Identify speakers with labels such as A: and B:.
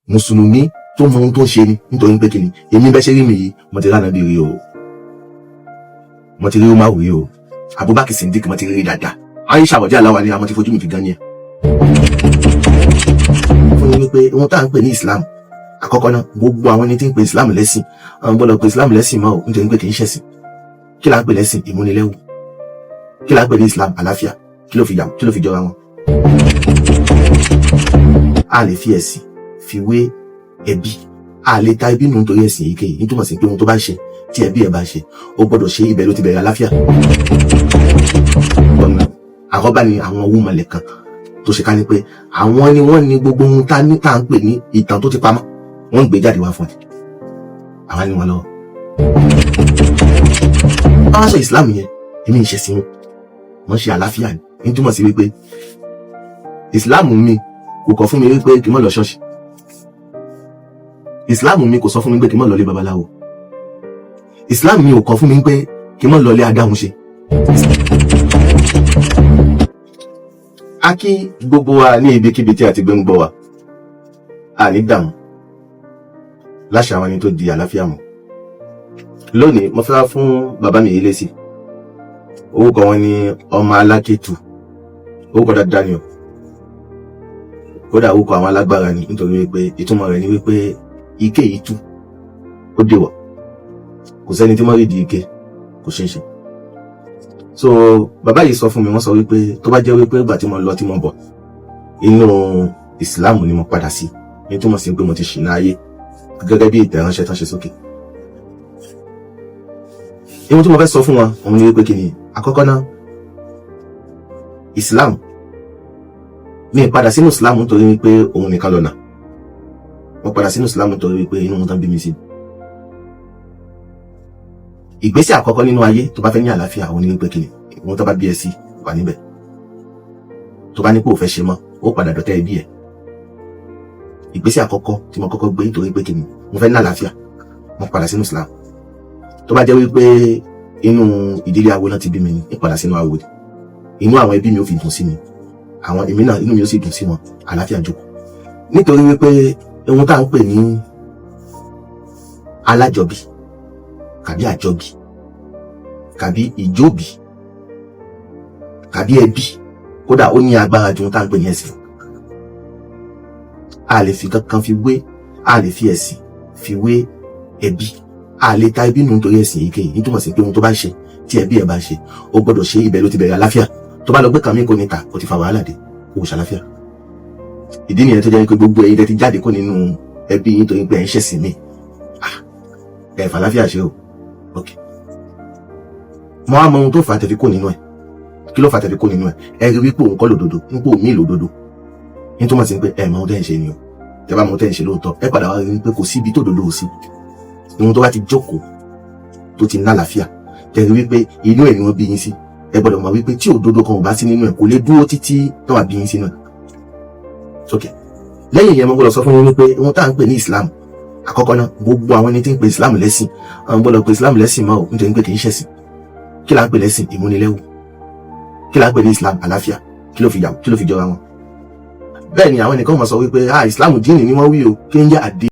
A: mùsùlùmí tó mọ ohun tó ń ṣe ni, nítorí pé kíni èmi bẹ́ ṣe rí mi yìí mo ti rí Ànábì rí o, mo ti rí Umaru rí o, Abubakar Siddiq mo ti rí dáadáa, Aisha radiyallahu anha mo ti fojú mi fi gan ni ẹ. fún mi wípé ohun tá à ń pè ní Islam àkọ́kọ́ náà, gbogbo àwọn ẹni tí ń pe Islam lẹ́sìn àwọn gbọ́dọ̀ pe Islam lẹ́sìn mọ́ o, nítorí pé kì í ṣẹ̀sìn. Kí la ń pè lẹ́sìn? Ìmúnilẹ́wù. Kí la ń pè ní Islam? Àlàáfíà. Kí ló fi jọra wọn? A lè fi ẹ̀sìn fi wé ẹbí, a lè ta ẹbí nù nítorí ẹ̀sìn èyíkéyìí, nítorí sí pé ohun tó bá ṣe tí ẹbí ẹ bá ṣe ó gbọ́dọ̀ ṣe, ibẹ̀ ló ti bẹ̀rẹ̀ àlàáfíà. Àkọ́bá ni àwọn owó mọ̀lẹ̀ kan tó ṣe ká ní pé àwọn ni wọ́n ní gbogbo ohun tá ń pè ní ìtàn tó ti pamọ́, wọ́n ń gbé jáde wá fún ẹ, àwọn ni wọ́n lọ́wọ́. Wọ́n sọ Islam yẹn èmi ń ṣe sí wọ́n ṣe àlàáfíà ní túmọ̀ sí wípé Islam mi kò kọ̀ fún mi wípé kí n má lọ ṣọ́ọ̀ṣì, Islam mi kò sọ fún mi pé kí n má lọ lé babaláwo, Islam mi ò kọ̀ fún mi pé kí n má lọ lé adáhunṣe. A kí gbogbo wa ní ibikíbi tí a ti gbé ń gbọ́ wa, a ní dààmú láṣà àwọn ẹni tó di àlàáfíà mọ́. Lónìí mo fẹ́ wá fún bàbá mi yìí lésì, orúkọ wọn ni ọmọ Alákétu, orúkọ dáadáa ni o, kódà orúkọ àwọn alágbára ni, nítorí wípé ìtumọ̀ rẹ̀ ni wípé ike yìí tú ó dèwọ̀, kò sẹ́ni tí wọ́n rí di ike kò ṣe é ṣe. So bàbá yìí sọ fún mi, wọ́n sọ wípé tó bá jẹ́ wípé ìgbà tí mo lọ tí mo bọ̀ inú Islam ni mo padà sí, ní túmọ̀ sí pé mo ti ṣìnà ayé gẹ́gẹ́ bí ìtẹ̀ránṣẹ́ tán ṣe sókè. Ohun tí mo fẹ́ sọ fún wọn òun ni wípé kíni àkọ́kọ́ náà, Islam mi padà sínú Islam nítorí wípé òun nìkan lọ́nà, mo padà sínú Islam nítorí wípé inú wọn tán bí mi sí. Ìgbésẹ̀ àkọ́kọ́ nínú ayé tó bá fẹ́ ní àlàáfíà òun ni wípé kíni ìwọ̀n tó bá bí ẹ sí wà níbẹ̀, tó bá ní pé ò fẹ́ ṣe mọ́ ó padà dọ̀tá ẹbí ẹ. Ìgbésẹ̀ àkọ́kọ́ tí mo kọ́kọ́ gbé nítorí pé kíni mo fẹ́ ní àlàáfíà, mo padà sínú Islam. Tó bá jẹ́ wípé inú ìdílé awo náà ti bí mi ní ìpadà sínú awo, inú àwọn ẹbí mi ò fi dùn sí mi, àwọn èmi náà inú mi ò sì dùn sí wọn, àlàáfíà jókòó. Nítorí wípé ohun tá ń pè ní alájọbí kàbí àjọbí kàbí ìjóbí kàbí ẹbí, kódà ó ní agbára ju ohun tá ń pè ní ẹ̀sìn. A lè fi kankan fi wé, a lè fi ẹ̀sìn fi wé ẹbí, a lè ta ẹbí nù nítorí ẹ̀sìn èyíkéyìí, nítorí sí pé ohun tó bá ṣe tí ẹbí ẹ bá ṣe ó gbọ́dọ̀ ṣe, ibẹ̀ ló ti bẹ̀rẹ̀ àlàáfíà. Tó bá lọ gbé kàmí kò níta ó ti fa wàhálà dé, kò ṣàlàáfíà. Ìdí nìyẹn tó jẹ́ pé gbogbo ẹ̀yin tẹ́ ti jáde kó nínú ẹbí yín torí pé ẹ̀ ń ṣẹ̀sìn mi, ẹ̀ fàlàáfíà ṣe o. Okay. Mo á mọ ohun tó fà á tẹ́ fi kó nínú ẹ̀. Kí ló fà á tẹ́ fi kó nínú ẹ̀? Ẹ rí wípé òun kọ́ lòdodo, nípò mí lòdodo, ní tó mọ̀ sí pé ẹ̀ mọ ohun tẹ́ ń ṣe ni o. Tẹ́ bá mọ ohun tẹ́ ń ṣe lóòótọ́, ẹ padà wá rí wípé kò sí ibi tó dodo sí. Ohun tó bá ti jókòó tó ti ní àlàáfíà, tẹ́ rí wípé inú ẹ̀ ni wọ́n bí yín sí, ẹ gbọ́dọ̀ mọ̀ wípé tí òdodo kan ò bá sí nínú ẹ̀ kò lè dúró títí tó wà bí yín sínú ẹ̀. Okay. Lẹ́yìn yẹn mo gbọ́dọ̀ sọ fún yín wípé ohun tá ń pè ní Islam àkọ́kọ́ náà, gbogbo àwọn ẹni tí ń pe Islam lẹ́sìn àwọn gbọ́dọ̀ pe Islam lẹ́sìn mọ́ o, nítorí pé kì í ṣẹ̀sìn. Kí la ń pè lẹ́sìn? Ìmúnilẹ́wù. Kí la ń pè ní Islam? Àlàáfíà. Kí ló fi jọra wọn? Bẹ́ẹ̀ ni àwọn ẹnìkan máa sọ wípé Islam díìnì ni wọ́n wí o, kí ń jẹ́ àdé